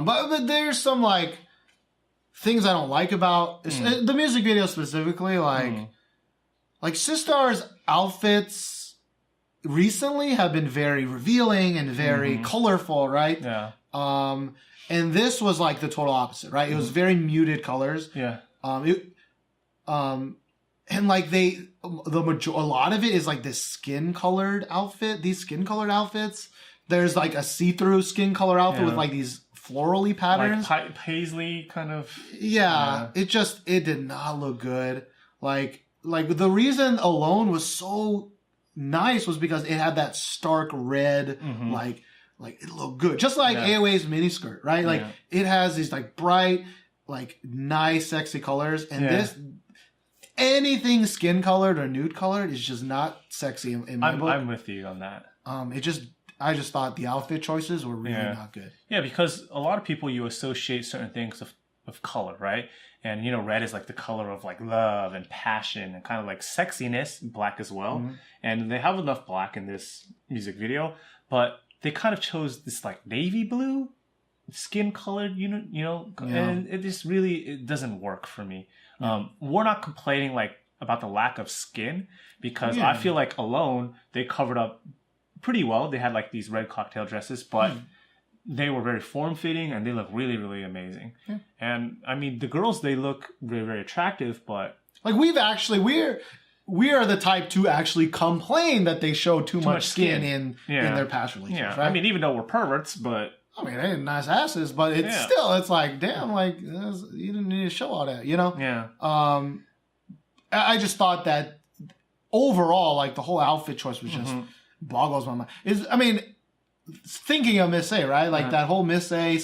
But there's some like things I don't like about the music video specifically. Like Sistar's outfits recently have been very revealing and very colorful, right? Yeah. And this was like the total opposite, right? It was very muted colors. Yeah. And like a lot of it is like this skin colored outfit. These skin colored outfits. There's like a see-through skin color outfit with like these florally patterns, like paisley kind of. Yeah, it did not look good. Like the reason Alone was so nice was because it had that stark red, like it looked good, just like AOA's miniskirt, right? Like it has these like bright, like nice, sexy colors, and this. Anything skin colored or nude colored is just not sexy in my book. I'm with you on that. I just thought the outfit choices were really not good. Yeah, because a lot of people, you associate certain things of color, right? And, you know, red is like the color of like love and passion and kind of like sexiness, black as well. And they have enough black in this music video, but they kind of chose this like navy blue skin colored, and it just really, it doesn't work for me. We're not complaining like about the lack of skin because I feel like Alone, they covered up pretty well. They had like these red cocktail dresses, but they were very form-fitting and they look really, really amazing. Yeah. And I mean, the girls, they look very, very attractive, but like we are the type to actually complain that they show too much skin in their past relationships. Yeah. Right? I mean, even though we're perverts, but I mean, they had nice asses, but it's like, damn, like you didn't need to show all that, you know? Yeah. I just thought that overall, like the whole outfit choice was just boggles my mind. Thinking of Miss A, right? Like that whole Miss A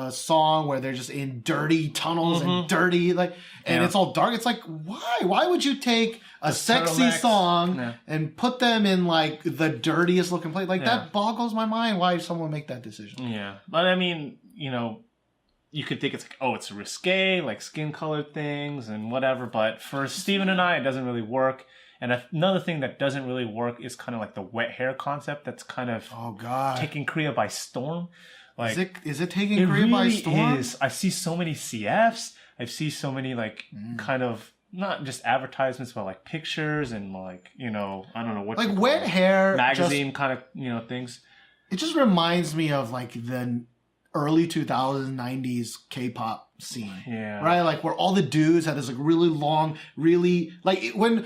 song where they're just in dirty tunnels and dirty, like, and it's all dark. It's like, why? Why would you take a sexy song and put them in like the dirtiest looking place? Like that boggles my mind. Why someone make that decision? Yeah, but I mean, you could think it's like, oh, it's risque, like skin colored things and whatever. But for Steven and I, it doesn't really work. And another thing that doesn't really work is kind of like the wet hair concept. That's kind of taking Korea by storm. Like, is it taking Korea by storm? Is. I see so many CFs. I see so many like kind of not just advertisements, but like pictures and like, I don't know what, like wet hair magazine kind of things. It just reminds me of like the early 2000s, 90s K-pop scene. Yeah. Right? Like where all the dudes had this like really long, really like when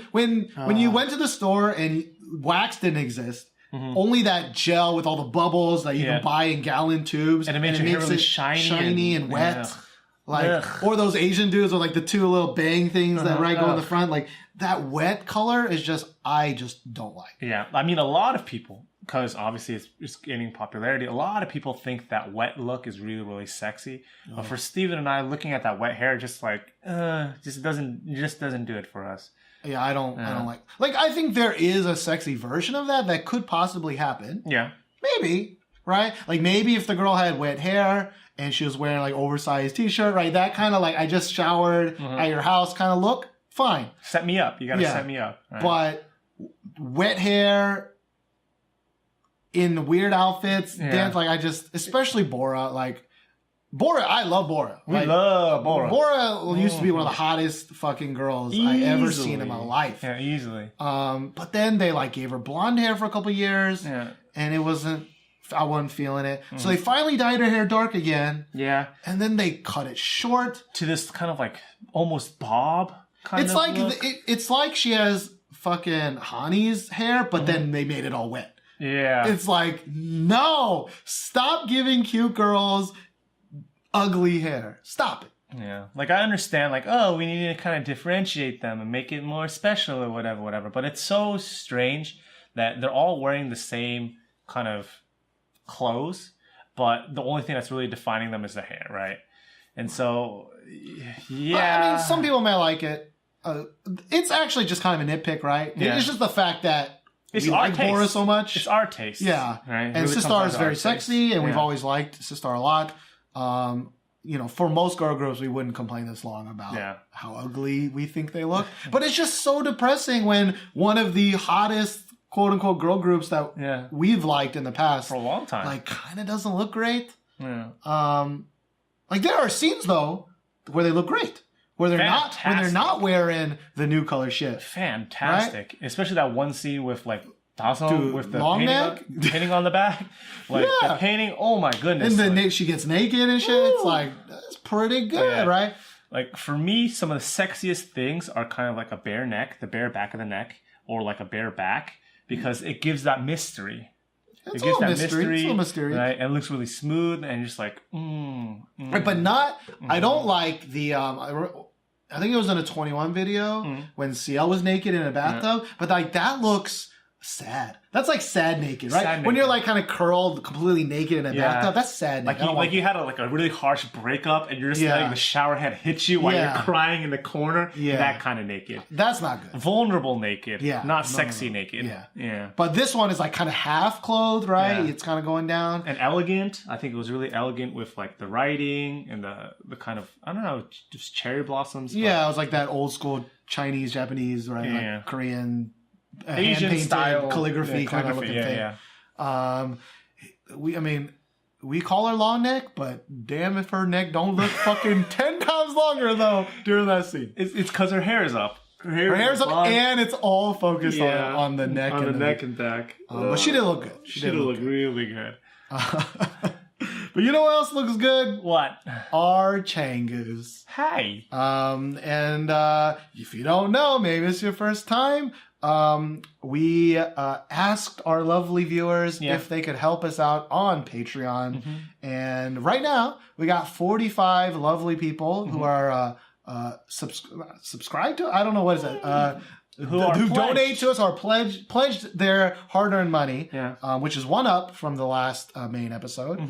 you went to the store and wax didn't exist. Only that gel with all the bubbles that you can buy in gallon tubes, and it makes it really shiny and wet. Like, or those Asian dudes with like the two little bang things that go in the front. Like that wet color is I just don't like. Yeah, I mean, a lot of people, because obviously it's gaining popularity. A lot of people think that wet look is really, really sexy. But for Steven and I, looking at that wet hair, just doesn't do it for us. Yeah, I don't like, I think there is a sexy version of that could possibly happen. Yeah. Maybe, right? Like maybe if the girl had wet hair and she was wearing like oversized t-shirt, right? That kind of like, I just showered at your house kind of look, fine. Set me up. You gotta set me up. Right. But wet hair in weird outfits, dance, like especially Bora, like, Bora, I love Bora. We love Bora. Bora used to be one of the hottest fucking girls I ever seen in my life. Yeah, easily. But then they like gave her blonde hair for a couple years, and I wasn't feeling it. So they finally dyed her hair dark again. Yeah. And then they cut it short to this kind of like almost bob kind of look. It's like she has fucking Hani's hair, but then they made it all wet. Yeah. It's like, no, stop giving cute girls ugly hair. Stop it. Yeah. Like, I understand, like, oh, we need to kind of differentiate them and make it more special or whatever. But it's so strange that they're all wearing the same kind of clothes, but the only thing that's really defining them is the hair, right? And so, yeah. I mean, some people may like it. It's actually just kind of a nitpick, right? Yeah. It's just the fact that we like Bora so much. It's our taste. Yeah. Right? And really Sistar is very sexy, and we've always liked Sistar a lot. For most girl groups, we wouldn't complain this long about how ugly we think they look. But it's just so depressing when one of the hottest, quote unquote, girl groups that we've liked in the past for a long time, like, kind of doesn't look great. Yeah. Like there are scenes though where they look great. Where they're not wearing the new color shit. Fantastic. Right? Especially that one scene with like Daso with the long neck? painting on the back. Like the painting, oh my goodness. And then she gets naked and shit. Woo! It's like, that's pretty good, right? Like for me, some of the sexiest things are kind of like a bare neck, the bare back of the neck, or like a bare back, because it gives that mystery. It gives that mystery. It's a mystery. Right? And it looks really smooth and just like, Right, but not, I don't like the, I think it was in a 21 video when CL was naked in a bathtub, but like that looks sad. That's like sad naked, right? Sad when you're like kind of curled, completely naked in a bathtub, that's sad naked. Like you had a really harsh breakup and you're just letting the shower head hit you while you're crying in the corner. Yeah. That kind of naked. That's not good. Vulnerable naked. Yeah. Not sexy naked. Yeah. Yeah. But this one is like kind of half clothed, right? Yeah. It's kind of going down. And elegant. I think it was really elegant with like the writing and the kind of, I don't know, just cherry blossoms. Yeah, it was like that old school Chinese, Japanese, right? Yeah. Like Korean, Asian style calligraphy kind of looking thing. Yeah. We call her long neck, but damn if her neck don't look fucking 10 times longer though during that scene. It's because her hair is up. Her hair's up and it's all focused on the neck and the neck and back. But she did look good. She did look really good. But you know what else looks good? What? Our Changus. Hey. And if you don't know, maybe it's your first time. We asked our lovely viewers if they could help us out on Patreon. And right now, we got 45 lovely people who are subscribed to, I don't know, what is it? Who donate to us or pledged their hard-earned money, which is one up from the last main episode.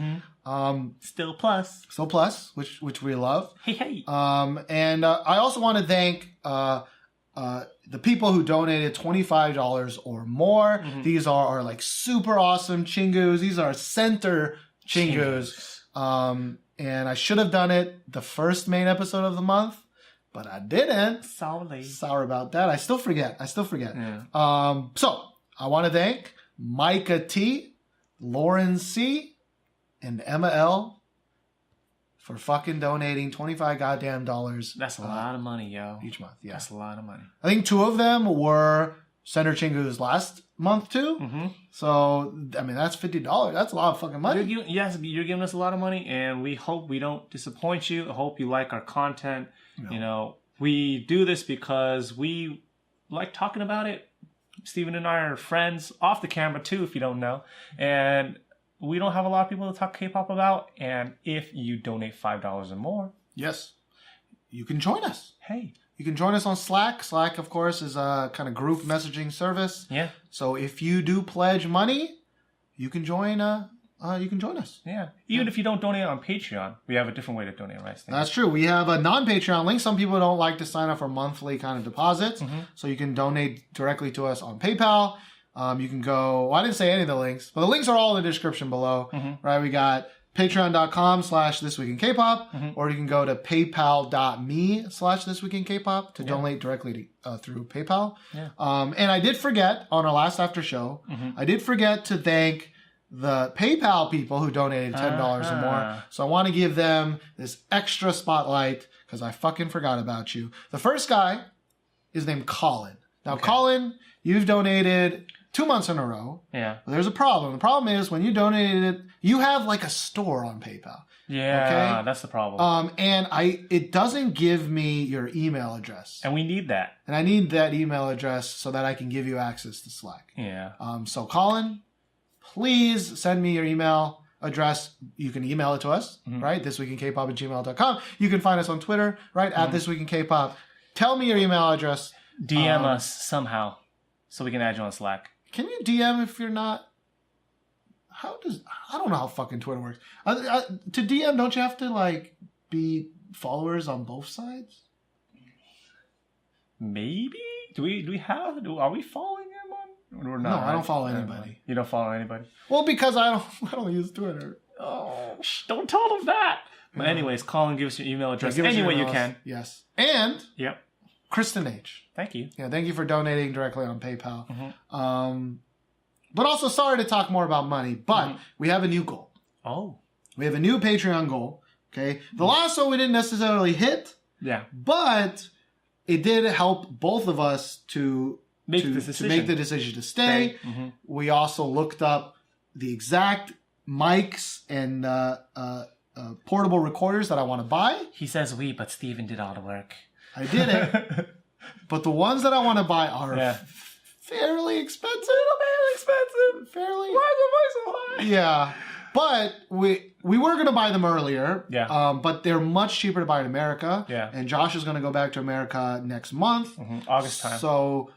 Still plus, which we love. Hey. And I also want to thank the people who donated $25 or more. These are like super awesome Chingus. These are center Chingus. And I should have done it the first main episode of the month, but I didn't. Sorry about that. I still forget. Yeah. So I want to thank Micah T, Lauren C, and Emma L for fucking donating $25 goddamn dollars. That's a lot of money, yo. Each month, yeah. That's a lot of money. I think 2 of them were Center Chingus last month too. So, I mean, that's $50. That's a lot of fucking money. You're giving us a lot of money, and we hope we don't disappoint you. I hope you like our content. No. You know, we do this because we like talking about it. Steven and I are friends off the camera too, if you don't know. And we don't have a lot of people to talk K-pop about. And if you donate $5 or more, yes, you can join us. Hey. You can join us on Slack. Slack, of course, is a kind of group messaging service. Yeah. So if you do pledge money, you can join. You can join us. Yeah. Even if you don't donate on Patreon, we have a different way to donate, right? That's true. We have a non-Patreon link. Some people don't like to sign up for monthly kind of deposits, so you can donate directly to us on PayPal. You can go. Well, I didn't say any of the links, but the links are all in the description below. Right? We got patreon.com/thisweekinkpop, or you can go to paypal.me/thisweekinkpop to donate directly through PayPal. Yeah. And I did forget on our last after show, I did forget to thank the PayPal people who donated $10 or more. So I want to give them this extra spotlight because I fucking forgot about you. The first guy is named Colin. Now, Colin, you've donated 2 months in a row. Yeah. But there's a problem. The problem is when you donated it, you have like a store on PayPal. Yeah, that's the problem. And it doesn't give me your email address. And we need that. And I need that email address so that I can give you access to Slack. Yeah. So Colin, please send me your email address. You can email it to us, right? thisweekinkpop@gmail.com. You can find us on Twitter, right? At thisweekinkpop. Tell me your email address. DM us somehow so we can add you on Slack. Can you DM if you're not? I don't know how fucking Twitter works. To DM, don't you have to like be followers on both sides? Maybe. Are we following him on? Or not, no, I don't follow anybody. You don't follow anybody? Well, because I don't use Twitter. Oh, don't tell them that. But anyways, Colin, give us your email address any way you can. Yes. And yep. Kristen H. Thank you. Yeah, thank you for donating directly on PayPal. But also sorry to talk more about money, but we have a new goal. Oh. we have a new Patreon goal. Okay. The last one we didn't necessarily hit. Yeah. But it did help both of us to make the decision to stay. Mm-hmm. We also looked up the exact mics and portable recorders that I want to buy. He says we, but Steven did all the work. I did it. But the ones that I want to buy are fairly expensive. Fairly. Why is the price so high? Yeah. But we were going to buy them earlier. Yeah. But they're much cheaper to buy in America. Yeah. And Josh is going to go back to America next month. Mm-hmm. August time. So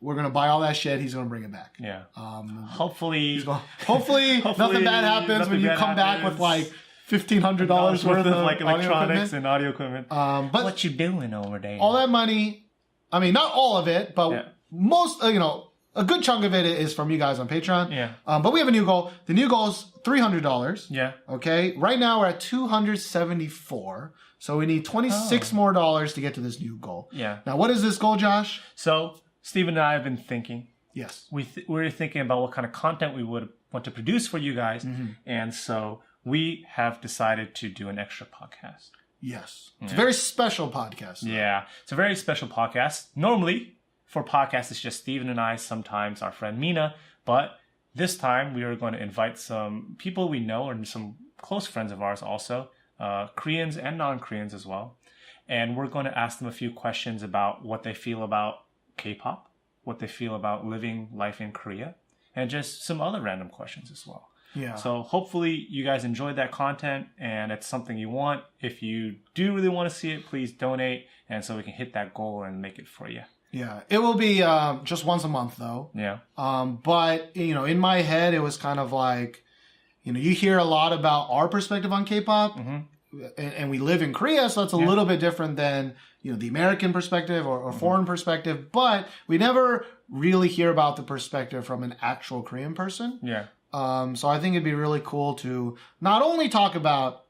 we're going to buy all that shit. He's going to bring it back. Yeah. Hopefully nothing bad happens when you come back with like $1,500 worth of like electronics and audio equipment. But what you doing over there? All that money, I mean, not all of it, but most, a good chunk of it is from you guys on Patreon. Yeah. But we have a new goal. The new goal is $300. Yeah. Okay. Right now we're at $274. So we need $26 more to get to this new goal. Yeah. Now, what is this goal, Josh? So Steven and I have been thinking. Yes. We're thinking about what kind of content we would want to produce for you guys. Mm-hmm. And so we have decided to do an extra podcast. Yes. It's a very special podcast. Though. Yeah. It's a very special podcast. Normally, for podcasts, it's just Steven and I, sometimes our friend Mina. But this time, we are going to invite some people we know and some close friends of ours also, Koreans and non-Koreans as well. And we're going to ask them a few questions about what they feel about K-pop, what they feel about living life in Korea, and just some other random questions as well. Yeah. So hopefully you guys enjoyed that content and it's something you want. If you do really want to see it, please donate, and so we can hit that goal and make it for you. Yeah, it will be just once a month though. Yeah. But in my head, it was kind of like, you hear a lot about our perspective on K-pop, mm-hmm. and we live in Korea, so it's a little bit different than the American perspective or mm-hmm. foreign perspective. But we never really hear about the perspective from an actual Korean person. Yeah. So I think it'd be really cool to not only talk about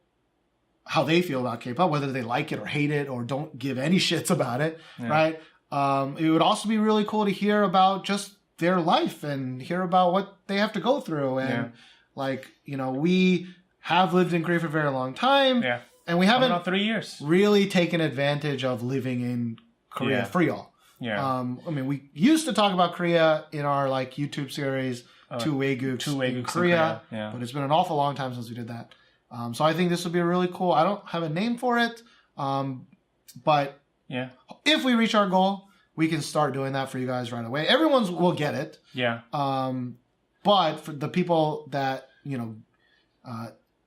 how they feel about K-pop, whether they like it or hate it or don't give any shits about it, right? It would also be really cool to hear about just their life and hear about what they have to go through. And we have lived in Korea for a very long time. Yeah. And we haven't about 3 years really taken advantage of living in Korea for y'all. Yeah. We used to talk about Korea in our YouTube series, Two Waegooks in Korea. Yeah. But it's been an awful long time since we did that. So I think this would be really cool. I don't have a name for it. But if we reach our goal, we can start doing that for you guys right away. Everyone will get it. Yeah. But for the people that,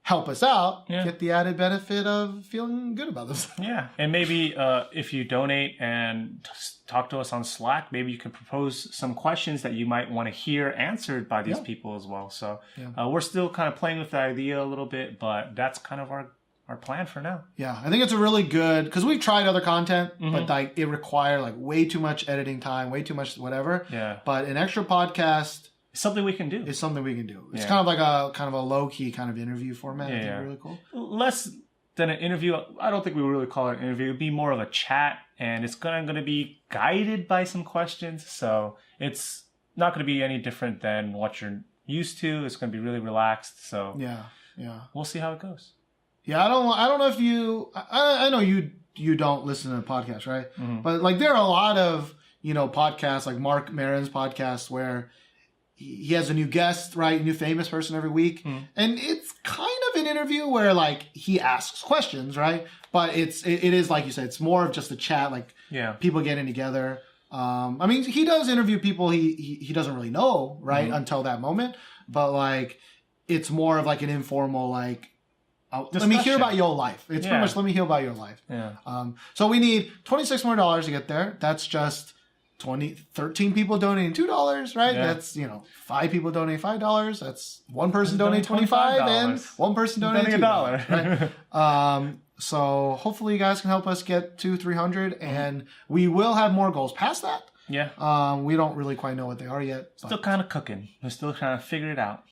help us out, get the added benefit of feeling good about this. Yeah. And maybe if you donate and talk to us on Slack, maybe you can propose some questions that you might want to hear answered by these people as well. So we're still kind of playing with the idea a little bit, but that's kind of our plan for now. Yeah, I think it's a really good, because we've tried other content, mm-hmm. but it required way too much editing time, way too much whatever. Yeah. But an extra podcast is something we can do. It's kind of like a low key kind of interview format. I think really cool. Less than an interview. I don't think we would really call it an interview. It'd be more of a chat, and it's going to be guided by some questions. So it's not going to be any different than what you're used to. It's going to be really relaxed. So we'll see how it goes. Yeah, I don't know if you. I know you don't listen to the podcast, right? Mm-hmm. But there are a lot of podcasts like Mark Maron's podcast where he has a new guest, right? A new famous person every week. Mm-hmm. And it's kind of an interview where he asks questions, right? But it is like you said, it's more of just a chat, people getting together. He does interview people he doesn't really know, right? Mm-hmm. Until that moment. But it's more of an informal let me hear about your life. It's pretty much let me hear about your life. Yeah. So we need $26 more to get there. That's just 13 people donating $2, right? Yeah. That's 5 people donating $5. That's one person donating $25 and one person donating $1. Right? So hopefully you guys can help us get to 300, and we will have more goals past that. Yeah. We don't really quite know what they are yet. Still kind of cooking. We're still trying to figure it out.